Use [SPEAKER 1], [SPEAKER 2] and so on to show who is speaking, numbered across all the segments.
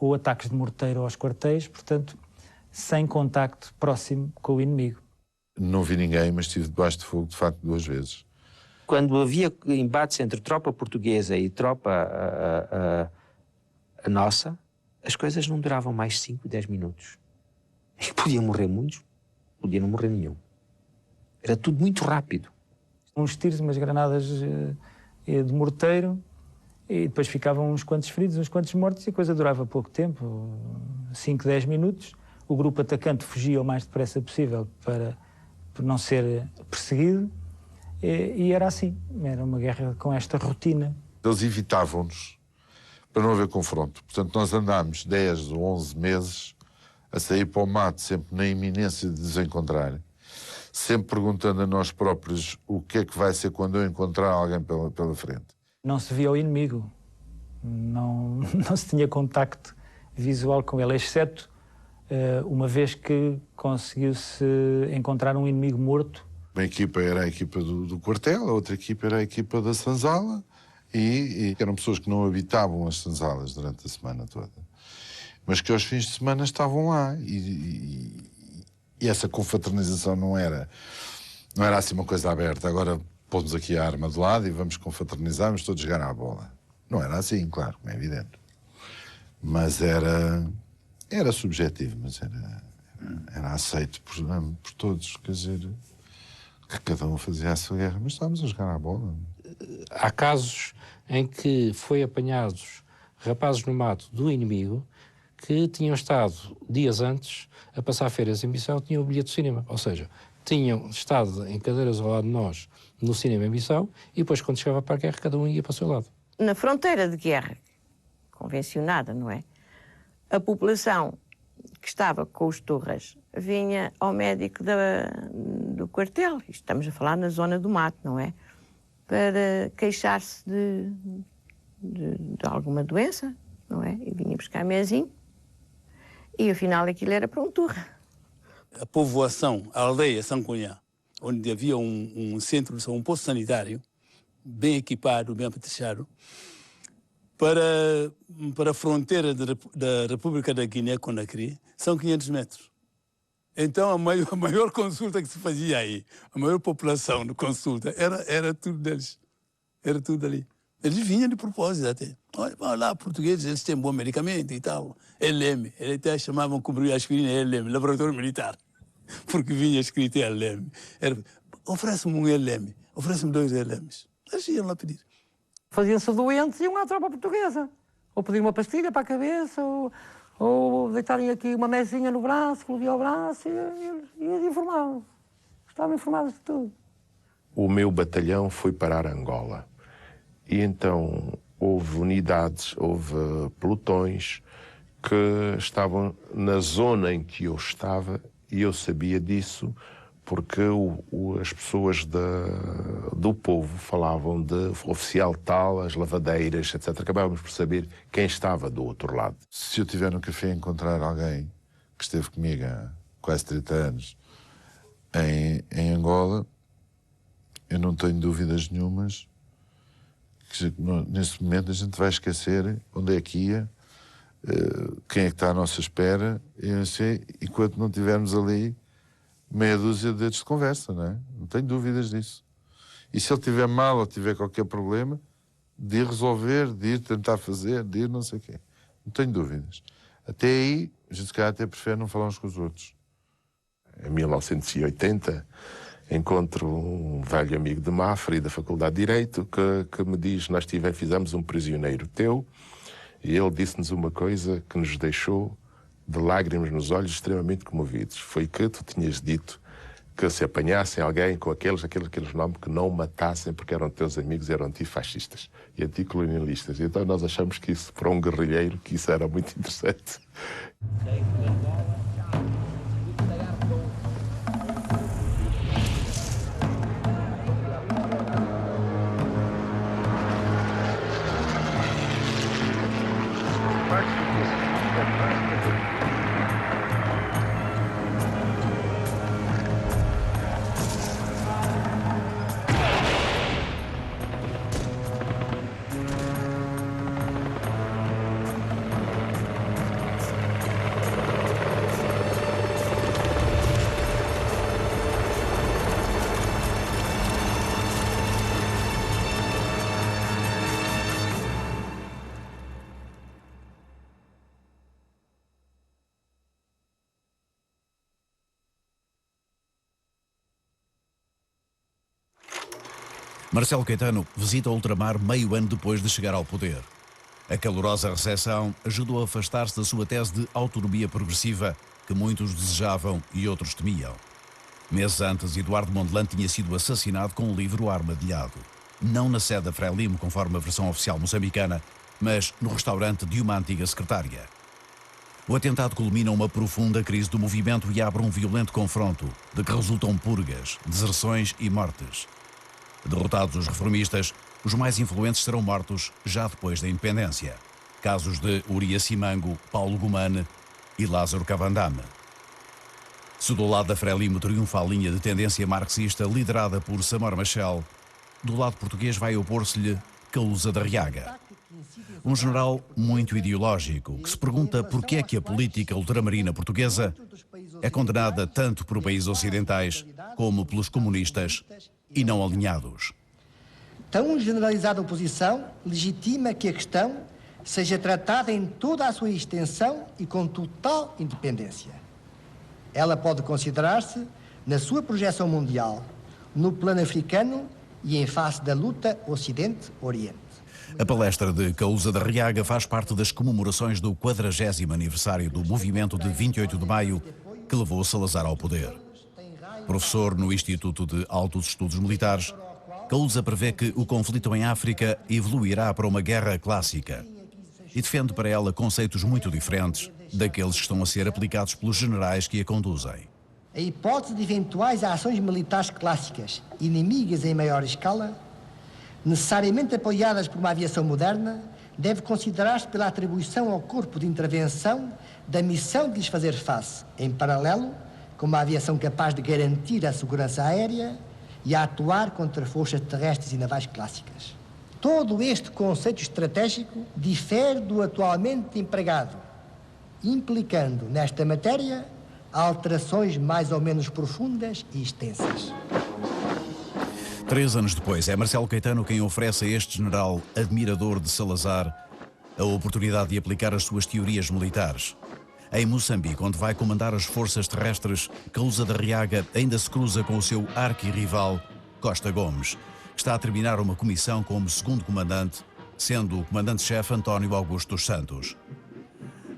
[SPEAKER 1] ou ataques de morteiro aos quartéis, portanto, sem contacto próximo com o inimigo.
[SPEAKER 2] Não vi ninguém, mas estive debaixo de fogo, de facto, 2 vezes.
[SPEAKER 3] Quando havia embates entre tropa portuguesa e tropa a nossa, as coisas não duravam mais 5, 10 minutos. E podiam morrer muitos, podia não morrer nenhum. Era tudo muito rápido.
[SPEAKER 1] Uns tiros, umas granadas de morteiro, e depois ficavam uns quantos feridos, uns quantos mortos, e a coisa durava pouco tempo, 5, 10 minutos. O grupo atacante fugia o mais depressa possível para não ser perseguido, e era assim, era uma guerra com esta rotina.
[SPEAKER 2] Eles evitavam-nos para não haver confronto. Portanto, nós andámos 10 ou 11 meses a sair para o mato, sempre na iminência de nos encontrarem, sempre perguntando a nós próprios o que é que vai ser quando eu encontrar alguém pela frente.
[SPEAKER 1] Não se via o inimigo, não se tinha contacto visual com ele, exceto uma vez que conseguiu-se encontrar um inimigo morto.
[SPEAKER 2] Uma equipa era a equipa do quartel, a outra equipa era a equipa da senzala, e eram pessoas que não habitavam as senzalas durante a semana toda, mas que aos fins de semana estavam lá, e essa confraternização não era assim uma coisa aberta, agora pomos aqui a arma de lado e vamos confraternizar, vamos todos jogar à bola. Não era assim, claro, como é evidente. Mas era subjetivo, mas era aceito por todos, quer dizer, que cada um fazia a sua guerra, mas estávamos a jogar à bola.
[SPEAKER 4] Há casos em que foi apanhados rapazes no mato do inimigo que tinham estado dias antes a passar férias em missão, tinham o bilhete de cinema, ou seja, tinham estado em cadeiras ao lado de nós no cinema em missão, e depois quando chegava para a guerra cada um ia para o seu lado.
[SPEAKER 5] Na fronteira de guerra convencionada, não é? A população que estava com os Torres vinha ao médico do quartel, estamos a falar na zona do mato, não é? Para queixar-se de alguma doença, não é? E vinha buscar mezinho, e afinal aquilo era para um Torre.
[SPEAKER 6] A povoação, a aldeia São Cunhá, onde havia um centro, um posto sanitário, bem equipado, bem apetrechado, para a fronteira da República da Guiné-Conakry, são 500 metros. Então, a maior consulta que se fazia aí, a maior população de consulta, era tudo deles. Era tudo ali. Eles vinham de propósito até. Olha lá, portugueses, eles têm bom medicamento e tal. LM, eles até chamavam cobrir a aspirina LM, Laboratório Militar. Porque vinha escrito LM. Oferece-me um LM, oferece-me 2 LMs. Eles iam lá pedir.
[SPEAKER 7] Faziam-se doentes e iam à tropa portuguesa. Ou pediam uma pastilha para a cabeça, ou deitarem aqui uma mesinha no braço, que ao braço, e eles informavam. Estavam informados de tudo.
[SPEAKER 8] O meu batalhão foi parar Angola. E então houve unidades, houve pelotões que estavam na zona em que eu estava, e eu sabia disso porque as pessoas do povo falavam de oficial tal, as lavadeiras, etc. Acabávamos por saber quem estava do outro lado.
[SPEAKER 2] Se eu tiver no café a encontrar alguém que esteve comigo há quase 30 anos em Angola, eu não tenho dúvidas nenhumas que neste momento a gente vai esquecer onde é que ia, quem é que está à nossa espera, enquanto não tivermos ali meia dúzia de dedos de conversa, não é? Não tenho dúvidas disso. E se ele estiver mal ou tiver qualquer problema, de ir resolver, de ir tentar fazer, de ir não sei o quê. Não tenho dúvidas. Até aí, a gente se calhar até prefere não falar uns com os outros.
[SPEAKER 8] Em 1980, encontro um velho amigo de Mafra e da Faculdade de Direito que me diz: nós fizemos um prisioneiro teu, e ele disse-nos uma coisa que nos deixou de lágrimas nos olhos, extremamente comovidos. Foi que tu tinhas dito que se apanhassem alguém com aqueles nomes, que não matassem porque eram teus amigos, eram antifascistas e anticolonialistas. E então nós achamos que isso, para um guerrilheiro, que isso era muito interessante.
[SPEAKER 9] Marcelo Caetano visita o ultramar meio ano depois de chegar ao poder. A calorosa recepção ajudou a afastar-se da sua tese de autonomia progressiva que muitos desejavam e outros temiam. Meses antes, Eduardo Mondlane tinha sido assassinado com o livro Armadilhado. Não na sede da Frelimo, conforme a versão oficial moçambicana, mas no restaurante de uma antiga secretária. O atentado culmina uma profunda crise do movimento e abre um violento confronto, de que resultam purgas, deserções e mortes. Derrotados os reformistas, os mais influentes serão mortos já depois da independência. Casos de Urias Simango, Paulo Gumane e Lázaro Cavandame. Se do lado da Frelimo triunfa a linha de tendência marxista liderada por Samora Machel, do lado português vai opor-se-lhe Kaluza da Riaga. Um general muito ideológico que se pergunta porquê é que a política ultramarina portuguesa é condenada tanto por países ocidentais como pelos comunistas e não alinhados.
[SPEAKER 10] Tão generalizada oposição legitima que a questão seja tratada em toda a sua extensão e com total independência. Ela pode considerar-se, na sua projeção mundial, no plano africano e em face da luta Ocidente-Oriente.
[SPEAKER 9] A palestra de Kaluza da Riaga faz parte das comemorações do 40º aniversário do movimento de 28 de maio que levou Salazar ao poder. Professor no Instituto de Altos Estudos Militares, Kaluza prevê que o conflito em África evoluirá para uma guerra clássica e defende para ela conceitos muito diferentes daqueles que estão a ser aplicados pelos generais que a conduzem.
[SPEAKER 10] A hipótese de eventuais ações militares clássicas, inimigas em maior escala, necessariamente apoiadas por uma aviação moderna, deve considerar-se pela atribuição ao corpo de intervenção da missão de lhes fazer face, em paralelo com uma aviação capaz de garantir a segurança aérea e a atuar contra forças terrestres e navais clássicas. Todo este conceito estratégico difere do atualmente empregado, implicando, nesta matéria, alterações mais ou menos profundas e extensas.
[SPEAKER 9] 3 anos depois, é Marcelo Caetano quem oferece a este general admirador de Salazar a oportunidade de aplicar as suas teorias militares. Em Moçambique, onde vai comandar as forças terrestres, Kaluza da Riaga ainda se cruza com o seu arquirrival, Costa Gomes, que está a terminar uma comissão como segundo comandante, sendo o comandante-chefe António Augusto dos Santos.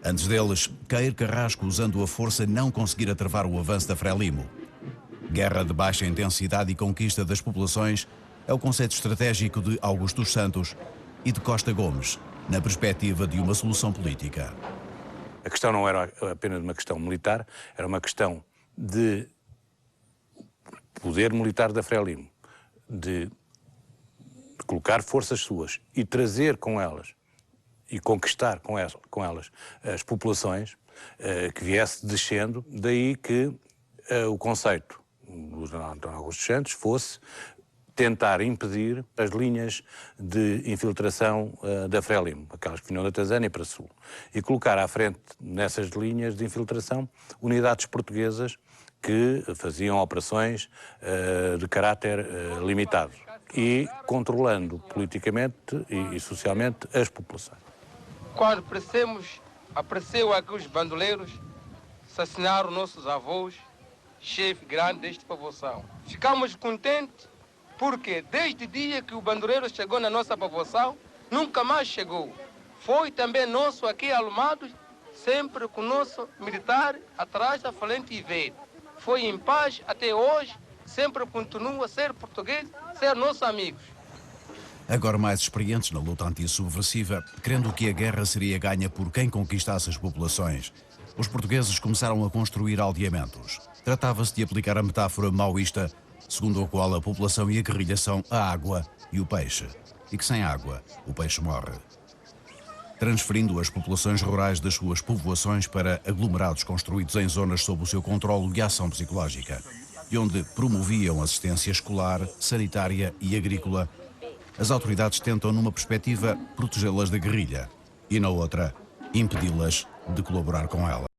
[SPEAKER 9] Antes deles, Cair Carrasco, usando a força, não conseguira travar o avanço da Frelimo. Guerra de baixa intensidade e conquista das populações é o conceito estratégico de Augusto dos Santos e de Costa Gomes, na perspectiva de uma solução política.
[SPEAKER 11] A questão não era apenas uma questão militar, era uma questão de poder militar da Frelimo, de colocar forças suas e trazer com elas e conquistar com elas as populações que viesse descendo, daí que o conceito do general António Augusto dos Santos fosse tentar impedir as linhas de infiltração da Frelimo, aquelas que vinham da Tanzânia para sul, e colocar à frente nessas linhas de infiltração unidades portuguesas que faziam operações de caráter limitado e controlando politicamente e socialmente as populações.
[SPEAKER 12] Quando apareceu aqui os bandoleiros, assassinaram nossos avós, chefe grande desta povoação. Ficamos contentes porque desde o dia que o bandoleiro chegou na nossa povoação, nunca mais chegou. Foi também nosso aqui alumado, sempre com o nosso militar atrás da frente e ver. Foi em paz até hoje, sempre continua a ser português, ser nossos amigos.
[SPEAKER 9] Agora mais experientes na luta antissubversiva, crendo que a guerra seria ganha por quem conquistasse as populações, os portugueses começaram a construir aldeamentos. Tratava-se de aplicar a metáfora maoísta, segundo a qual a população e a guerrilha são a água e o peixe, e que sem água o peixe morre. Transferindo as populações rurais das suas povoações para aglomerados construídos em zonas sob o seu controlo e ação psicológica, e onde promoviam assistência escolar, sanitária e agrícola, as autoridades tentam, numa perspectiva, protegê-las da guerrilha e, na outra, impedi-las de colaborar com ela.